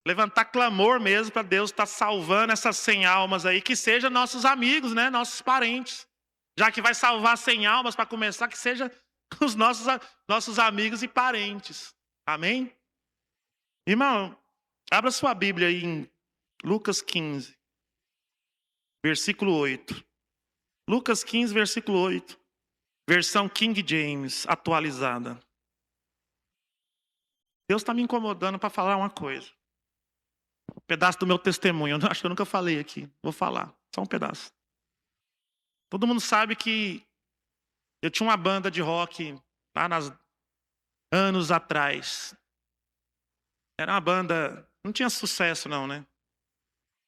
levantar clamor mesmo para Deus estar salvando essas 100 almas aí, que sejam nossos amigos, né, nossos parentes. Já que vai salvar 100 almas para começar, que seja os nossos amigos e parentes. Amém? Irmão, abra sua Bíblia aí em Lucas 15, versículo 8. Lucas 15, versículo 8. Versão King James, atualizada. Deus está me incomodando para falar uma coisa. Um pedaço do meu testemunho. Eu acho que eu nunca falei aqui. Vou falar. Só um pedaço. Todo mundo sabe que eu tinha uma banda de rock lá anos atrás. Era uma banda... Não tinha sucesso não, né?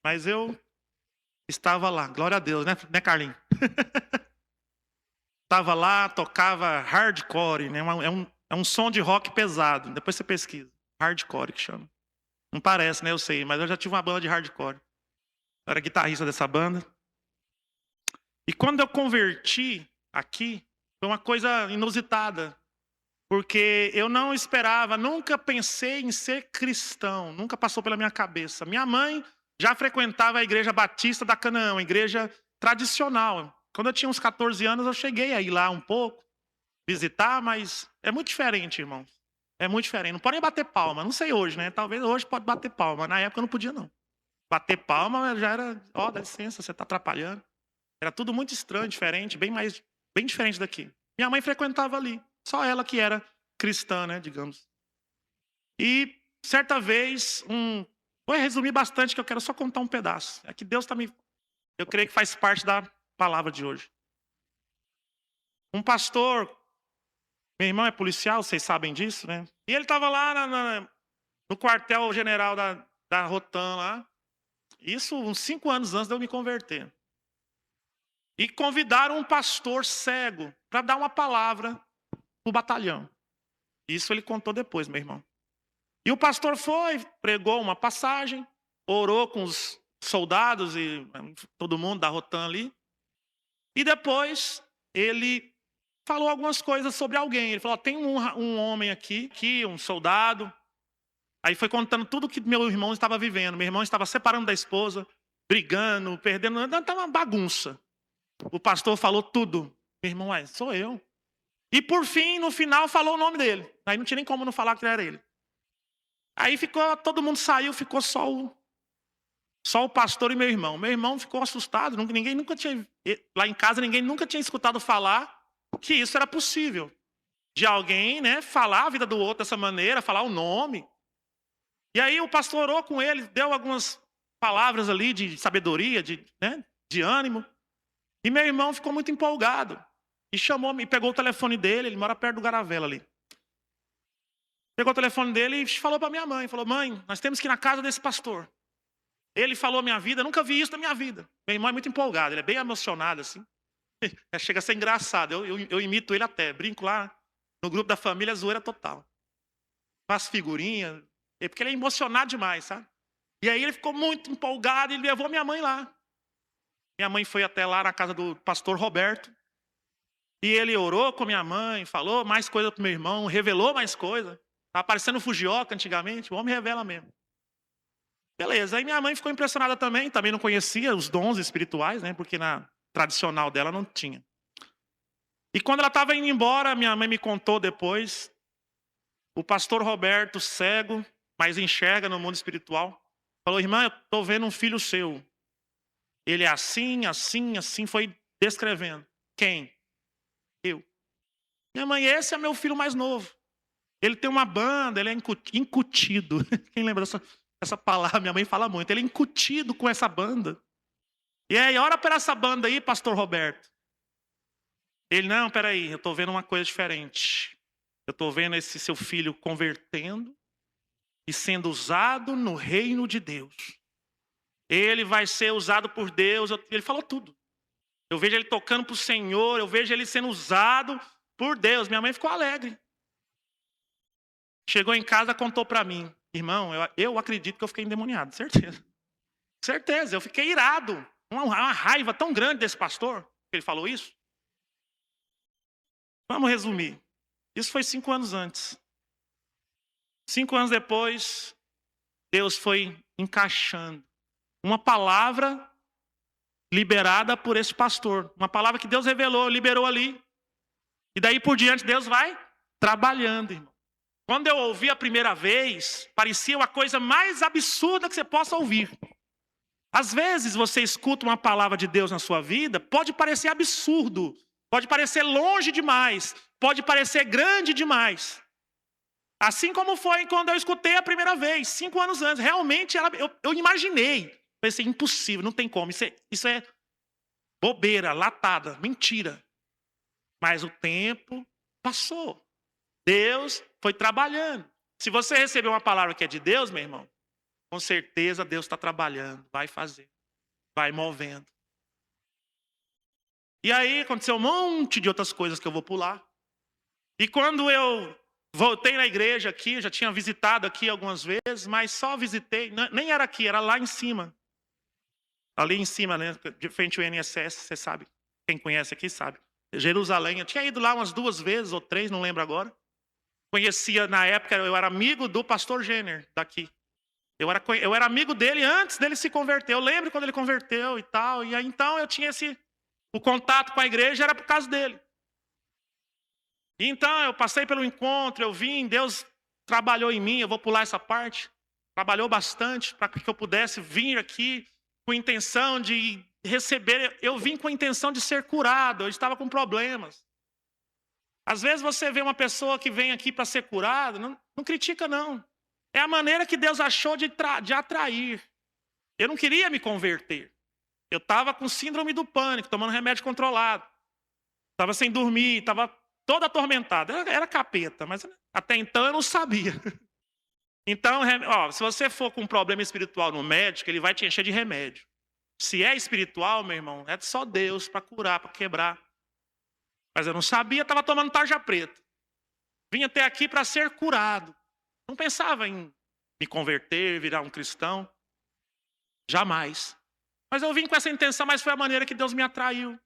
Mas eu estava lá. Glória a Deus, né Carlinhos? Estava lá, tocava hardcore, né? É um som de rock pesado. Depois você pesquisa. Hardcore que chama. Não parece, né? Eu sei, mas eu já tive uma banda de hardcore. Eu era guitarrista dessa banda. E quando eu converti aqui, foi uma coisa inusitada. Porque eu não esperava, nunca pensei em ser cristão. Nunca passou pela minha cabeça. Minha mãe já frequentava a igreja batista da Canaã, uma igreja tradicional. Quando eu tinha uns 14 anos, eu cheguei a ir lá um pouco, visitar, mas é muito diferente, irmãos. É muito diferente. Não pode nem bater palma. Não sei hoje, né? Talvez hoje pode bater palma. Na época eu não podia, não. Bater palma já era, dá licença, você está atrapalhando. Era tudo muito estranho, diferente, bem diferente daqui. Minha mãe frequentava ali. Só ela que era cristã, né, digamos. E certa vez, vou resumir bastante, que eu quero só contar um pedaço. É que Deus está me... Eu creio que faz parte da palavra de hoje. Um pastor, meu irmão é policial, vocês sabem disso, né? E ele estava lá no quartel-general da Rotan lá. Isso uns 5 anos antes de eu me converter. E convidaram um pastor cego para dar uma palavra para o batalhão. Isso ele contou depois, meu irmão. E o pastor foi, pregou uma passagem, orou com os soldados e todo mundo da Rotan ali. E depois ele falou algumas coisas sobre alguém. Ele falou, tem um homem aqui, um soldado. Aí foi contando tudo que meu irmão estava vivendo. Meu irmão estava separando da esposa, brigando, perdendo. Estava uma bagunça. O pastor falou tudo. Meu irmão, sou eu. E por fim, no final, falou o nome dele. Aí não tinha nem como não falar que era ele. Aí todo mundo saiu, ficou só o pastor e meu irmão. Meu irmão ficou assustado. Ninguém nunca tinha... Lá em casa, ninguém nunca tinha escutado falar que isso era possível. De alguém, né, falar a vida do outro dessa maneira, falar o nome. E aí o pastor orou com ele, deu algumas palavras ali de sabedoria, de ânimo. E meu irmão ficou muito empolgado. E chamou-me, pegou o telefone dele, ele mora perto do Garavela ali. Pegou o telefone dele e falou para minha mãe. Falou, mãe, nós temos que ir na casa desse pastor. Ele falou a minha vida, eu nunca vi isso na minha vida. Meu irmão é muito empolgado, ele é bem emocionado assim. Chega a ser engraçado, eu imito ele até. Brinco lá no grupo da família, zoeira total. Faço figurinha, porque ele é emocionado demais, sabe? E aí ele ficou muito empolgado e levou minha mãe lá. Minha mãe foi até lá na casa do pastor Roberto. E ele orou com minha mãe, falou mais coisa para o meu irmão, revelou mais coisa. Estava parecendo Fujioka antigamente, o homem revela mesmo. Beleza, aí minha mãe ficou impressionada também não conhecia os dons espirituais, né? Porque na tradicional dela não tinha. E quando ela estava indo embora, minha mãe me contou depois, o pastor Roberto, cego, mas enxerga no mundo espiritual, falou, irmã, eu estou vendo um filho seu. Ele é assim, assim, assim, foi descrevendo. Quem? Eu. Minha mãe, esse é meu filho mais novo. Ele tem uma banda, ele é incutido. Quem lembra dessa palavra? Minha mãe fala muito. Ele é incutido com essa banda. E aí, ora para essa banda aí, pastor Roberto. Ele, não, peraí, eu estou vendo uma coisa diferente. Eu estou vendo esse seu filho convertendo e sendo usado no reino de Deus. Ele vai ser usado por Deus. Ele falou tudo. Eu vejo ele tocando para o Senhor, eu vejo ele sendo usado por Deus. Minha mãe ficou alegre. Chegou em casa, contou para mim. Irmão, eu acredito que eu fiquei endemoniado, certeza. Certeza, eu fiquei irado. Uma raiva tão grande desse pastor, que ele falou isso. Vamos resumir. Isso foi 5 anos antes. 5 anos depois, Deus foi encaixando uma palavra liberada por esse pastor. Uma palavra que Deus revelou, liberou ali. E daí por diante Deus vai trabalhando, irmão. Quando eu ouvi a primeira vez, parecia uma coisa mais absurda que você possa ouvir. Às vezes você escuta uma palavra de Deus na sua vida, pode parecer absurdo, pode parecer longe demais, pode parecer grande demais. Assim como foi quando eu escutei a primeira vez, 5 anos antes. Realmente eu imaginei. Pensei, impossível, não tem como. Isso é bobeira, latada, mentira. Mas o tempo passou. Deus foi trabalhando. Se você receber uma palavra que é de Deus, meu irmão, com certeza Deus está trabalhando, vai fazer, vai movendo. E aí aconteceu um monte de outras coisas que eu vou pular. E quando eu voltei na igreja aqui, eu já tinha visitado aqui algumas vezes, mas só visitei, nem era aqui, era lá em cima. Ali em cima, né, de frente ao INSS, você sabe, quem conhece aqui sabe. Jerusalém, eu tinha ido lá umas 2 vezes ou 3, não lembro agora. Conhecia, na época, eu era amigo do pastor Jenner, daqui. Eu era amigo dele antes dele se converter. Eu lembro quando ele converteu e tal. E aí, então, eu tinha o contato com a igreja era por causa dele. E então, eu passei pelo encontro, eu vim, Deus trabalhou em mim, eu vou pular essa parte. Trabalhou bastante para que eu pudesse vir aqui com intenção de receber. Eu vim com a intenção de ser curado, eu estava com problemas. Às vezes você vê uma pessoa que vem aqui para ser curada, não critica não. É a maneira que Deus achou de atrair. Eu não queria me converter. Eu estava com síndrome do pânico, tomando remédio controlado. Estava sem dormir, estava todo atormentado. Era capeta, mas até então eu não sabia. Então, se você for com um problema espiritual no médico, ele vai te encher de remédio. Se é espiritual, meu irmão, é só Deus para curar, para quebrar. Mas eu não sabia, estava tomando tarja preta. Vim até aqui para ser curado. Não pensava em me converter, virar um cristão. Jamais. Mas eu vim com essa intenção, mas foi a maneira que Deus me atraiu.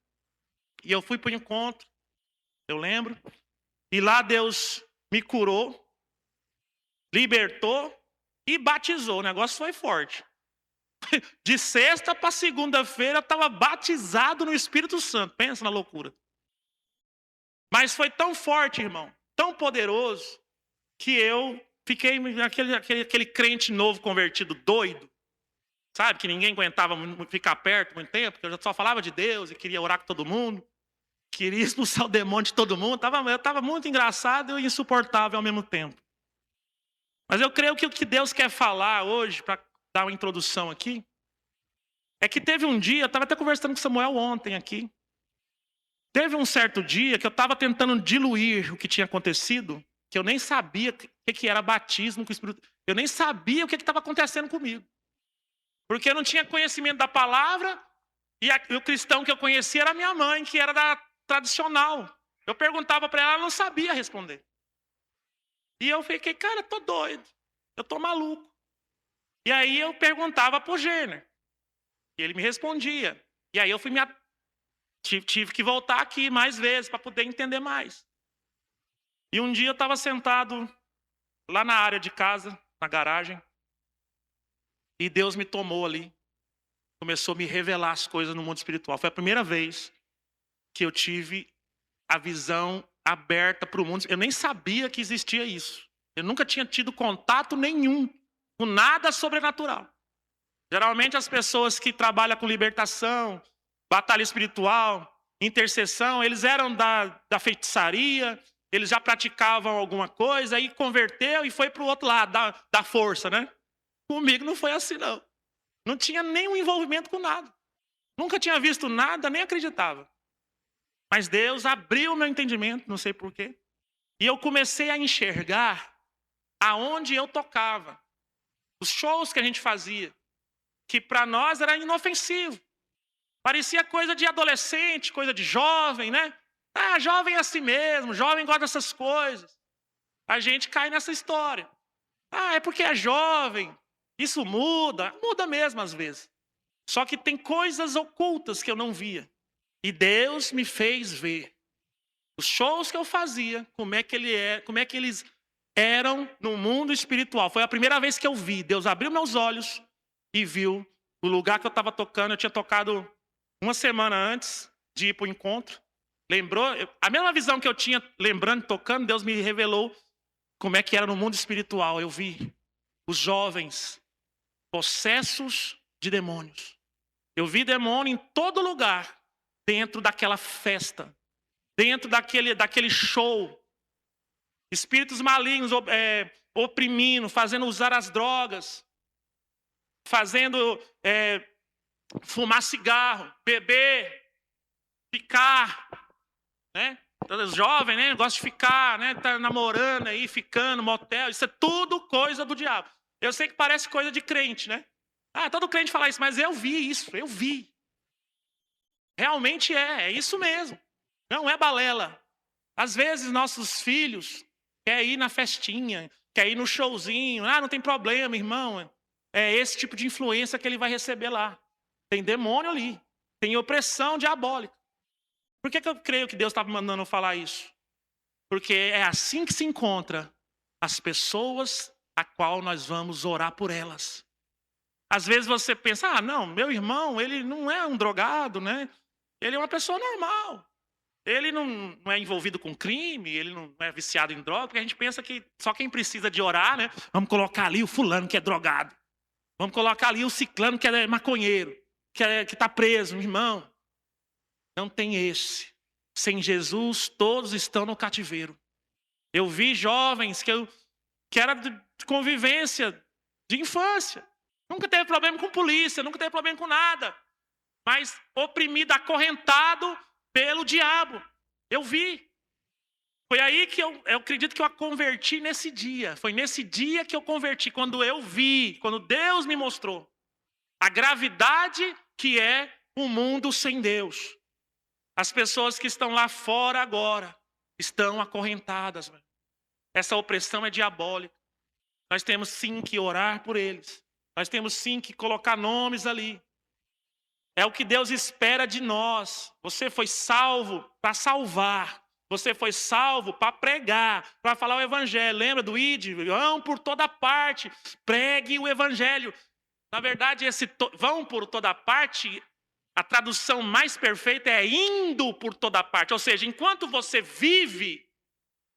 E eu fui para o encontro, eu lembro. E lá Deus me curou, libertou e batizou. O negócio foi forte. De sexta para segunda-feira eu estava batizado no Espírito Santo. Pensa na loucura. Mas foi tão forte, irmão, tão poderoso, que eu fiquei aquele crente novo convertido doido. Sabe, que ninguém aguentava ficar perto muito tempo, porque eu já só falava de Deus e queria orar com todo mundo. Queria expulsar o demônio de todo mundo. Eu estava muito engraçado e insuportável ao mesmo tempo. Mas eu creio que o que Deus quer falar hoje, para dar uma introdução aqui, é que teve um dia, eu estava até conversando com Samuel ontem aqui. Teve um certo dia que eu estava tentando diluir o que tinha acontecido, que eu nem sabia o que era batismo com o Espírito. Eu nem sabia o que estava acontecendo comigo. Porque eu não tinha conhecimento da palavra, e o cristão que eu conhecia era minha mãe, que era da tradicional. Eu perguntava para ela não sabia responder. E eu fiquei, cara, tô doido, eu tô maluco. E aí eu perguntava pro Jenner, e ele me respondia. E aí eu tive que voltar aqui mais vezes para poder entender mais. E um dia eu estava sentado lá na área de casa, na garagem, e Deus me tomou ali, começou a me revelar as coisas no mundo espiritual. Foi a primeira vez que eu tive a visão aberta para o mundo. Eu nem sabia que existia isso. Eu nunca tinha tido contato nenhum com nada sobrenatural. Geralmente as pessoas que trabalham com libertação, batalha espiritual, intercessão, eles eram da feitiçaria, eles já praticavam alguma coisa, aí converteu e foi para o outro lado, da força, né? Comigo não foi assim, não. Não tinha nenhum envolvimento com nada. Nunca tinha visto nada, nem acreditava. Mas Deus abriu o meu entendimento, não sei porquê. E eu comecei a enxergar aonde eu tocava. Os shows que a gente fazia, que para nós era inofensivo. Parecia coisa de adolescente, coisa de jovem, né? Ah, jovem é assim mesmo, jovem gosta dessas coisas. A gente cai nessa história. Ah, é porque é jovem, isso muda. Muda mesmo às vezes. Só que tem coisas ocultas que eu não via. E Deus me fez ver. Os shows que eu fazia, como é que eles eram no mundo espiritual. Foi a primeira vez que eu vi. Deus abriu meus olhos e viu o lugar que eu estava tocando. Eu tinha tocado uma semana antes de ir para o encontro. Lembrou? A mesma visão que eu tinha lembrando, tocando, Deus me revelou como é que era no mundo espiritual. Eu vi os jovens possessos de demônios. Eu vi demônio em todo lugar, dentro daquela festa, dentro daquele show. Espíritos malignos oprimindo, fazendo usar as drogas, fazendo fumar cigarro, beber, ficar, né? Todos jovens, né? Gostam de ficar, né? Tá namorando aí, ficando, motel. Isso é tudo coisa do diabo. Eu sei que parece coisa de crente, né? Ah, todo crente fala isso, mas eu vi isso, eu vi. Realmente é isso mesmo. Não é balela. Às vezes nossos filhos querem ir na festinha, querem ir no showzinho. Ah, não tem problema, irmão. É esse tipo de influência que ele vai receber lá. Tem demônio ali. Tem opressão diabólica. Por que eu creio que Deus está me mandando falar isso? Porque é assim que se encontra as pessoas a qual nós vamos orar por elas. Às vezes você pensa, ah, não, meu irmão, ele não é um drogado, né? Ele é uma pessoa normal. Ele não é envolvido com crime, ele não é viciado em droga, porque a gente pensa que só quem precisa de orar, né? Vamos colocar ali o fulano que é drogado. Vamos colocar ali o ciclano que é maconheiro, que está preso, irmão. Não tem esse. Sem Jesus, todos estão no cativeiro. Eu vi jovens que era de convivência, de infância. Nunca teve problema com polícia, nunca teve problema com nada. Mas oprimido, acorrentado pelo diabo. Eu vi. Foi aí que eu acredito que eu a converti nesse dia. Foi nesse dia que eu converti, quando eu vi, quando Deus me mostrou a gravidade que é um mundo sem Deus. As pessoas que estão lá fora agora estão acorrentadas. Essa opressão é diabólica. Nós temos sim que orar por eles. Nós temos sim que colocar nomes ali. É o que Deus espera de nós. Você foi salvo para salvar. Você foi salvo para pregar, para falar o evangelho. Lembra do ide? Vão por toda parte, pregue o evangelho. Na verdade, vão por toda parte, a tradução mais perfeita é indo por toda parte. Ou seja, enquanto você vive,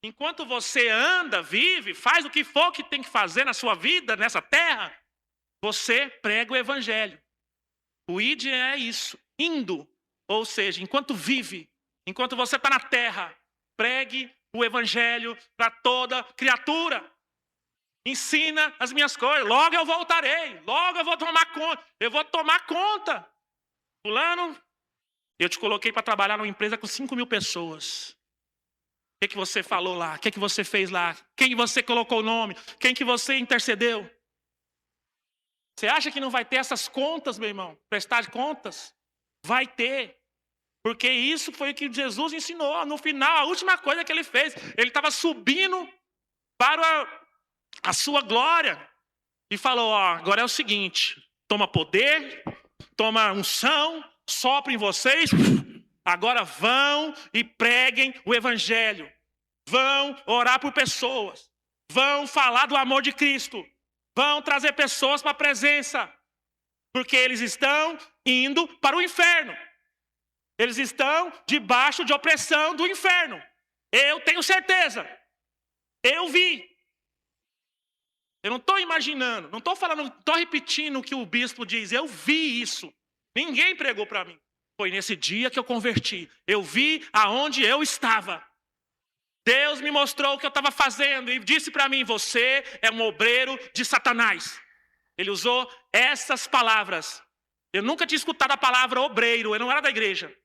enquanto você anda, vive, faz o que for que tem que fazer na sua vida, nessa terra, você prega o evangelho. O id é isso, indo. Ou seja, enquanto vive, enquanto você está na terra, pregue o evangelho para toda criatura. Ensina as minhas coisas. Logo eu voltarei. Logo eu vou tomar conta. Eu vou tomar conta. Fulano, eu te coloquei para trabalhar numa empresa com 5.000 pessoas. O que você falou lá? O que você fez lá? Quem você colocou o nome? Quem que você intercedeu? Você acha que não vai ter essas contas, meu irmão? Prestar contas? Vai ter. Porque isso foi o que Jesus ensinou. No final, a última coisa que ele fez, ele estava subindo para a sua glória. E falou, ó, agora é o seguinte, toma poder, toma unção, sopra em vocês. Agora vão e preguem o evangelho. Vão orar por pessoas. Vão falar do amor de Cristo. Vão trazer pessoas para a presença. Porque eles estão indo para o inferno. Eles estão debaixo de opressão do inferno. Eu tenho certeza. Eu vi. Eu não estou imaginando, não estou falando, não estou repetindo o que o bispo diz. Eu vi isso. Ninguém pregou para mim. Foi nesse dia que eu converti. Eu vi aonde eu estava. Deus me mostrou o que eu estava fazendo e disse para mim, você é um obreiro de Satanás. Ele usou essas palavras. Eu nunca tinha escutado a palavra obreiro, eu não era da igreja.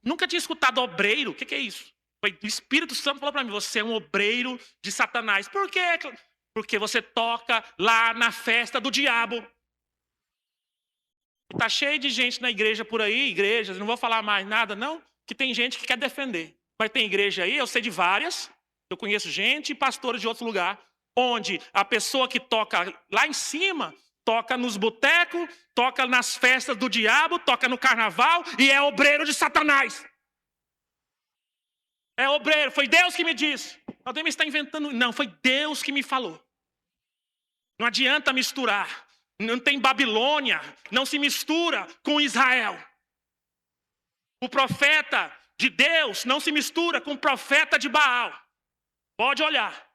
Nunca tinha escutado obreiro, o que é isso? Foi o Espírito Santo falou para mim, você é um obreiro de Satanás. Por quê? Porque você toca lá na festa do diabo. Está cheio de gente na igreja por aí, igrejas, não vou falar mais nada não, que tem gente que quer defender. Mas tem igreja aí, eu sei de várias, eu conheço gente e pastores de outro lugar, onde a pessoa que toca lá em cima, toca nos botecos, toca nas festas do diabo, toca no carnaval e é obreiro de Satanás. É obreiro, foi Deus que me disse. Valdemir está inventando. Não, foi Deus que me falou. Não adianta misturar. Não tem Babilônia, não se mistura com Israel. O profeta de Deus não se mistura com o profeta de Baal. Pode olhar.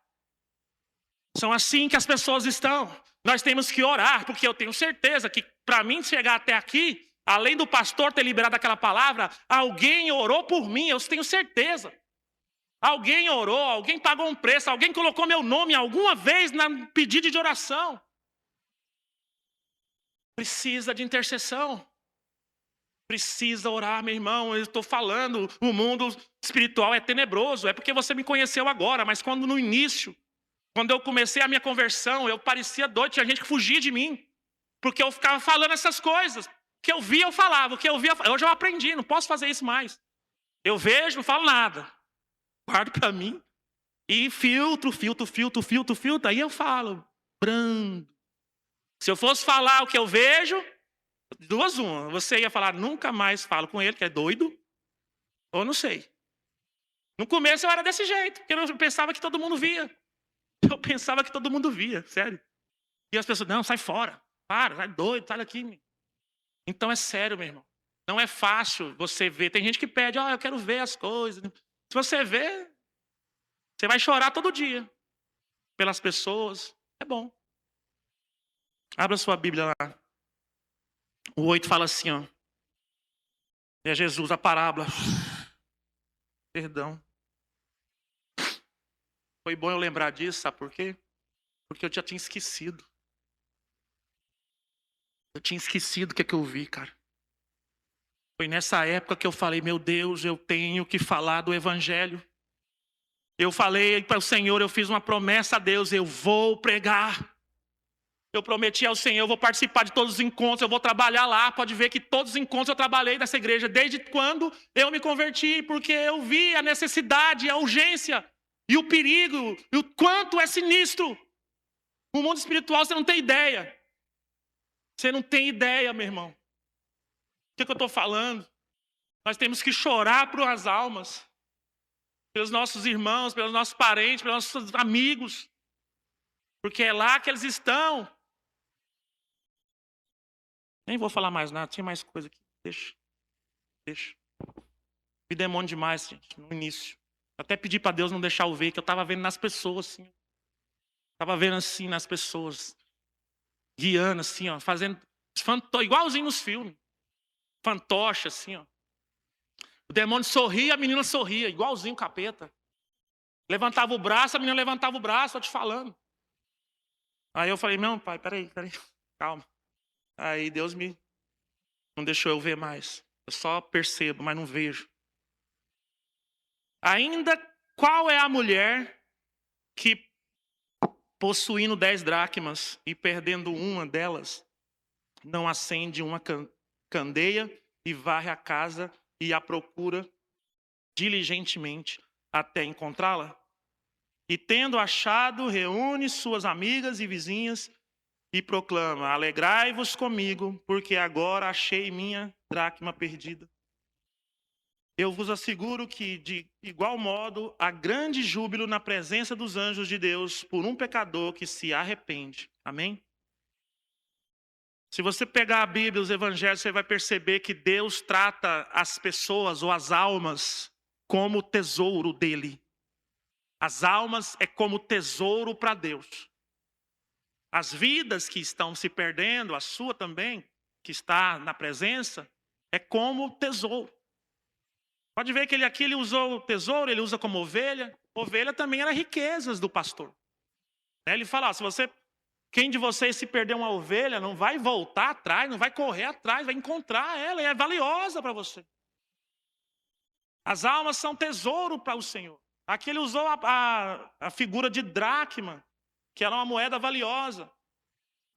São assim que as pessoas estão. Nós temos que orar, porque eu tenho certeza que para mim chegar até aqui, além do pastor ter liberado aquela palavra, alguém orou por mim, eu tenho certeza. Alguém orou, alguém pagou um preço, alguém colocou meu nome alguma vez no pedido de oração. Precisa de intercessão. Precisa orar, meu irmão. Eu estou falando, o mundo espiritual é tenebroso. É porque você me conheceu agora, mas quando no início, quando eu comecei a minha conversão, eu parecia doido, tinha gente que fugia de mim. Porque eu ficava falando essas coisas. O que eu via, eu falava. O que eu via, hoje eu aprendi, não posso fazer isso mais. Eu vejo, não falo nada. Guardo para mim. E filtro. Aí eu falo, brando. Se eu fosse falar o que eu vejo, duas uma. Você ia falar, nunca mais falo com ele, que é doido. Ou não sei. No começo eu era desse jeito, porque eu pensava que todo mundo via. Eu pensava que todo mundo via, sério. E as pessoas, não, sai fora. Para, sai doido, sai daqui. Então é sério, meu irmão. Não é fácil você ver. Tem gente que pede, eu quero ver as coisas. Se você ver, você vai chorar todo dia. Pelas pessoas. É bom. Abra sua Bíblia lá. O 8 fala assim, ó. É Jesus, a parábola. Perdão. Foi bom eu lembrar disso, sabe por quê? Porque eu já tinha esquecido. Eu tinha esquecido o que eu vi, cara. Foi nessa época que eu falei, meu Deus, eu tenho que falar do Evangelho. Eu falei para o Senhor, eu fiz uma promessa a Deus, eu vou pregar. Eu prometi ao Senhor, eu vou participar de todos os encontros, eu vou trabalhar lá. Pode ver que todos os encontros eu trabalhei nessa igreja, desde quando eu me converti, porque eu vi a necessidade, a urgência, e o perigo, e o quanto é sinistro. O mundo espiritual, você não tem ideia. Você não tem ideia, meu irmão. O que eu estou falando? Nós temos que chorar por as almas, pelos nossos irmãos, pelos nossos parentes, pelos nossos amigos, porque é lá que eles estão. Nem vou falar mais nada, tinha mais coisa aqui. Deixa. Vi demônio demais, gente, no início. Até pedi para Deus não deixar eu ver, que eu estava vendo nas pessoas, assim. Estava vendo assim nas pessoas. Guiando, assim, ó, fazendo. Igualzinho nos filmes. Fantoche, assim, ó. O demônio sorria, a menina sorria, igualzinho o capeta. Levantava o braço, a menina levantava o braço, tô te falando. Aí eu falei, não, pai, peraí, calma. Aí Deus não deixou eu ver mais. Eu só percebo, mas não vejo. Ainda qual é a mulher que, possuindo 10 dracmas e perdendo uma delas, não acende uma candeia e varre a casa e a procura diligentemente até encontrá-la? E tendo achado, reúne suas amigas e vizinhas e proclama, alegrai-vos comigo, porque agora achei minha dracma perdida. Eu vos asseguro que, de igual modo, há grande júbilo na presença dos anjos de Deus por um pecador que se arrepende. Amém? Se você pegar a Bíblia, os evangelhos, você vai perceber que Deus trata as pessoas ou as almas como tesouro dele. As almas é como tesouro para Deus. As vidas que estão se perdendo, a sua também, que está na presença, é como tesouro. Pode ver que ele usou o tesouro, ele usa como ovelha. Ovelha também era riquezas do pastor. Ele fala, quem de vocês se perder uma ovelha, não vai voltar atrás, não vai correr atrás, vai encontrar ela, é valiosa para você. As almas são tesouro para o Senhor. Aqui ele usou a figura de dracma, que era uma moeda valiosa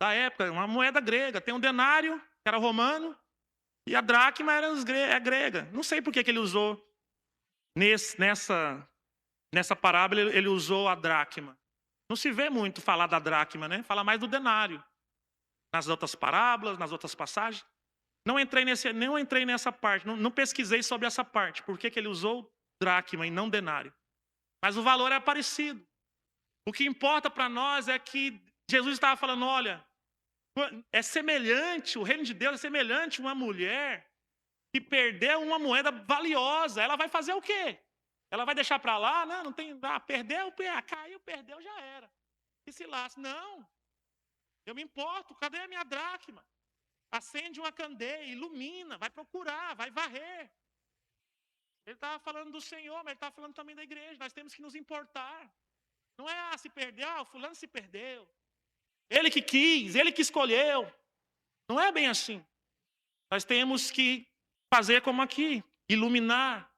da época, uma moeda grega. Tem um denário, que era romano, e a dracma era grega. Não sei por que ele usou, nessa parábola, ele usou a dracma. Não se vê muito falar da dracma, né? Fala mais do denário. Nas outras parábolas, nas outras passagens. Não entrei nessa parte, não pesquisei sobre essa parte. Por que ele usou dracma e não denário? mas o valor é parecido. O que importa para nós é que Jesus estava falando, olha, é semelhante, o reino de Deus é semelhante a uma mulher que perdeu uma moeda valiosa. Ela vai fazer o quê? Ela vai deixar para lá? Não tem, perdeu, caiu, perdeu, já era. E se lasca. Não, eu me importo, cadê a minha dracma? Acende uma candeia, ilumina, vai procurar, vai varrer. Ele estava falando do Senhor, mas ele estava falando também da igreja. Nós temos que nos importar. Não é, se perdeu, fulano se perdeu. Ele que quis, ele que escolheu. Não é bem assim. Nós temos que fazer como aqui, iluminar,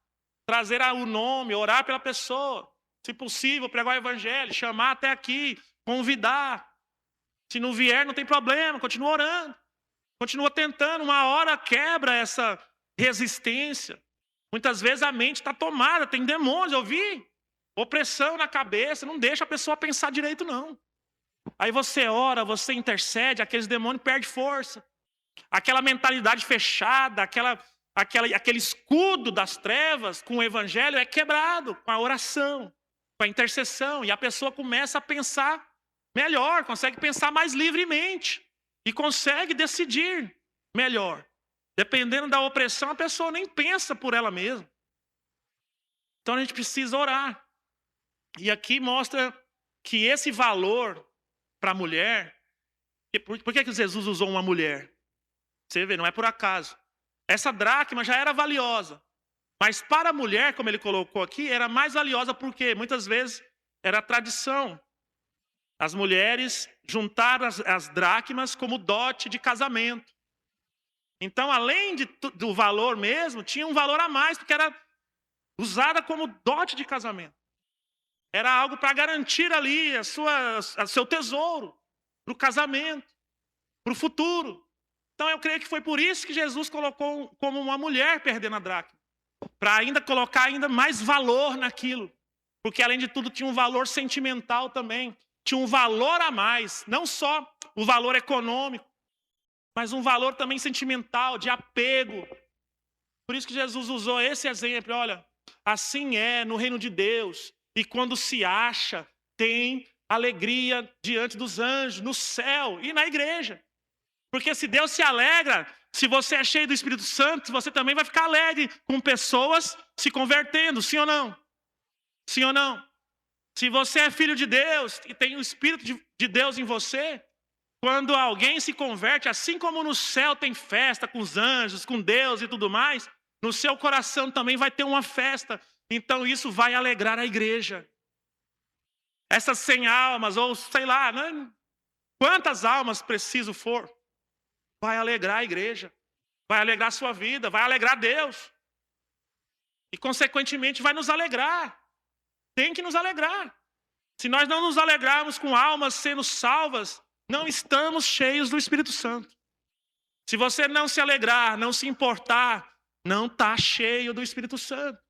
trazer o nome, orar pela pessoa. Se possível, pregar o evangelho, chamar até aqui, convidar. Se não vier, não tem problema, continua orando. Continua tentando, uma hora quebra essa resistência. Muitas vezes a mente está tomada, tem demônios, eu vi. Opressão na cabeça, não deixa a pessoa pensar direito, não. Aí você ora, você intercede, aqueles demônios perdem força. Aquela mentalidade fechada, aquele escudo das trevas com o evangelho é quebrado com a oração, com a intercessão. E a pessoa começa a pensar melhor, consegue pensar mais livremente. E consegue decidir melhor. Dependendo da opressão, a pessoa nem pensa por ela mesma. Então a gente precisa orar. E aqui mostra que esse valor para a mulher... Por que Jesus usou uma mulher? Você vê, não é por acaso. Essa dracma já era valiosa. Mas para a mulher, como ele colocou aqui, era mais valiosa porque muitas vezes era a tradição. As mulheres juntaram as dracmas como dote de casamento. Então, além do valor mesmo, tinha um valor a mais, porque era usada como dote de casamento. Era algo para garantir ali seu tesouro, para o casamento, para o futuro. Então, eu creio que foi por isso que Jesus colocou como uma mulher perdendo a dracma. Para ainda colocar ainda mais valor naquilo. Porque, além de tudo, tinha um valor sentimental também. Tinha um valor a mais, não só o valor econômico, mas um valor também sentimental, de apego. Por isso que Jesus usou esse exemplo. Olha, assim é no reino de Deus. E quando se acha, tem alegria diante dos anjos, no céu e na igreja. Porque se Deus se alegra, se você é cheio do Espírito Santo, você também vai ficar alegre com pessoas se convertendo, sim ou não? Sim ou não? Se você é filho de Deus e tem o Espírito de Deus em você, quando alguém se converte, assim como no céu tem festa com os anjos, com Deus e tudo mais, no seu coração também vai ter uma festa. Então isso vai alegrar a igreja. Essas 100 almas, ou sei lá, quantas almas preciso for, vai alegrar a igreja, vai alegrar a sua vida, vai alegrar Deus. E consequentemente vai nos alegrar. Tem que nos alegrar. Se nós não nos alegrarmos com almas sendo salvas, não estamos cheios do Espírito Santo. Se você não se alegrar, não se importar, não está cheio do Espírito Santo.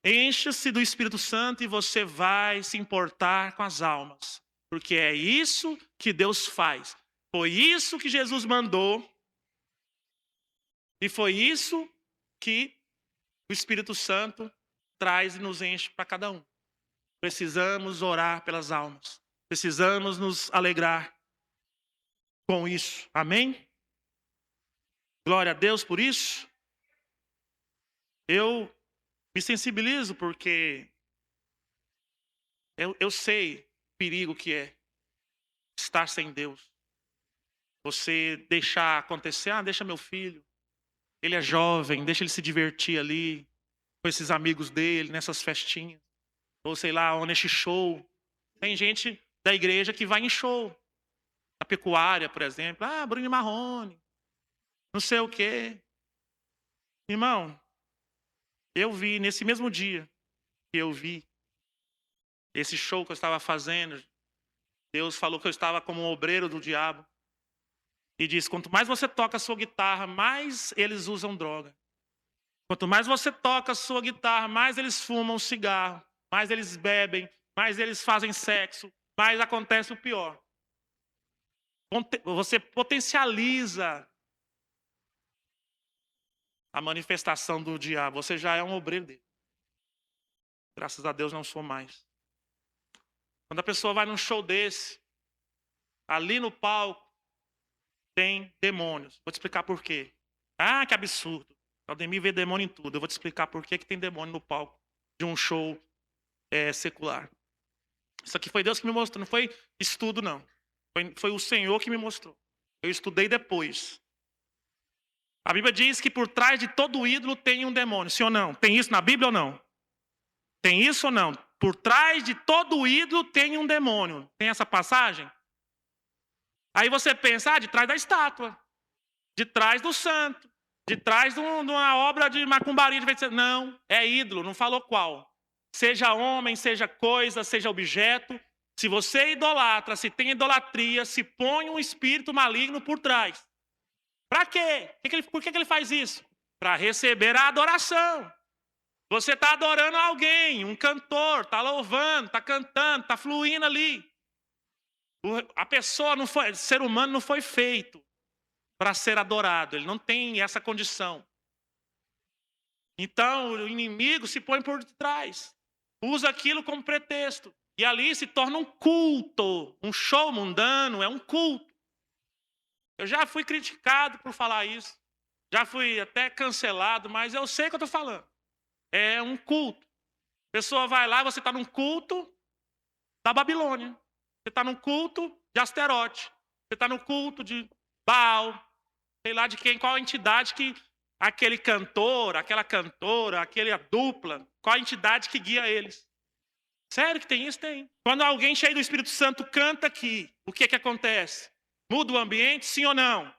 Encha-se do Espírito Santo e você vai se importar com as almas. Porque é isso que Deus faz. Foi isso que Jesus mandou. E foi isso que o Espírito Santo traz e nos enche para cada um. Precisamos orar pelas almas. Precisamos nos alegrar com isso. Amém? Glória a Deus por isso. Eu me sensibilizo porque eu sei o perigo que é estar sem Deus. Você deixar acontecer, deixa meu filho. Ele é jovem, deixa ele se divertir ali com esses amigos dele, nessas festinhas. Ou sei lá, ou nesse show. Tem gente da igreja que vai em show. Na pecuária, por exemplo. Bruno Marrone. Não sei o quê. Irmão, eu vi nesse mesmo dia que eu vi esse show que eu estava fazendo. Deus falou que eu estava como um obreiro do diabo. E diz, quanto mais você toca a sua guitarra, mais eles usam droga. Quanto mais você toca a sua guitarra, mais eles fumam cigarro. Mais eles bebem, mais eles fazem sexo, mais acontece o pior. Você potencializa a manifestação do diabo. Você já é um obreiro dele. Graças a Deus não sou mais. Quando a pessoa vai num show desse, ali no palco tem demônios. Vou te explicar por quê. Ah, que absurdo. Aldemir vê demônio em tudo. Eu vou te explicar por que tem demônio no palco de um show secular. Isso aqui foi Deus que me mostrou, não foi estudo, não. Foi o Senhor que me mostrou. Eu estudei depois. A Bíblia diz que por trás de todo ídolo tem um demônio. Sim ou não? Tem isso na Bíblia ou não? Tem isso ou não? Por trás de todo ídolo tem um demônio. Tem essa passagem? Aí você pensa, de trás da estátua, de trás do santo, de trás de uma obra de macumbaria. Não, é ídolo, não falou qual. Seja homem, seja coisa, seja objeto. Se você idolatra, se tem idolatria, se põe um espírito maligno por trás. Para quê? Por que ele faz isso? Para receber a adoração. Você está adorando alguém, um cantor, está louvando, está cantando, está fluindo ali. A pessoa não foi, o ser humano não foi feito para ser adorado. Ele não tem essa condição. Então, o inimigo se põe por trás. Usa aquilo como pretexto. E ali se torna um culto. Um show mundano é um culto. Eu já fui criticado por falar isso. Já fui até cancelado, mas eu sei o que eu estou falando. É um culto. A pessoa vai lá, você está num culto da Babilônia. Você está num culto de Asterote. Você está no culto de Baal. Sei lá de quem, qual a entidade que aquele cantor, aquela cantora, aquela dupla, qual a entidade que guia eles. Sério que tem isso? Tem. Quando alguém cheio do Espírito Santo canta aqui, o que acontece? Muda o ambiente, sim ou não?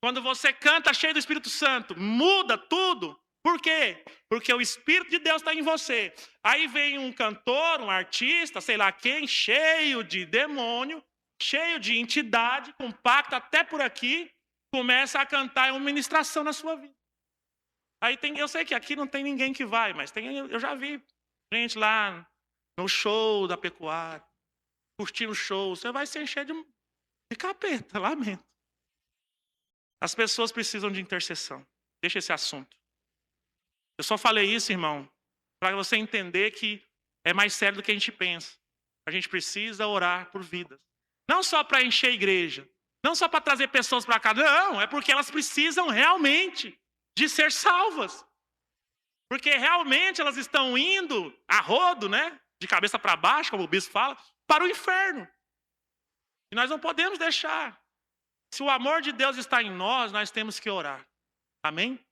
Quando você canta cheio do Espírito Santo, muda tudo. Por quê? Porque o Espírito de Deus está em você. Aí vem um cantor, um artista, sei lá quem, cheio de demônio, cheio de entidade, com pacto até por aqui, começa a cantar uma ministração na sua vida. Aí eu sei que aqui não tem ninguém que vai, mas eu já vi gente lá no show da pecuária, curtindo o show. Você vai se encher de capeta, lamento. As pessoas precisam de intercessão. Deixa esse assunto. Eu só falei isso, irmão, para você entender que é mais sério do que a gente pensa. A gente precisa orar por vidas. Não só para encher a igreja, não só para trazer pessoas para cá, não, é porque elas precisam realmente de ser salvas. Porque realmente elas estão indo a rodo, né, de cabeça para baixo, como o bispo fala, para o inferno. E nós não podemos deixar. Se o amor de Deus está em nós, nós temos que orar. Amém?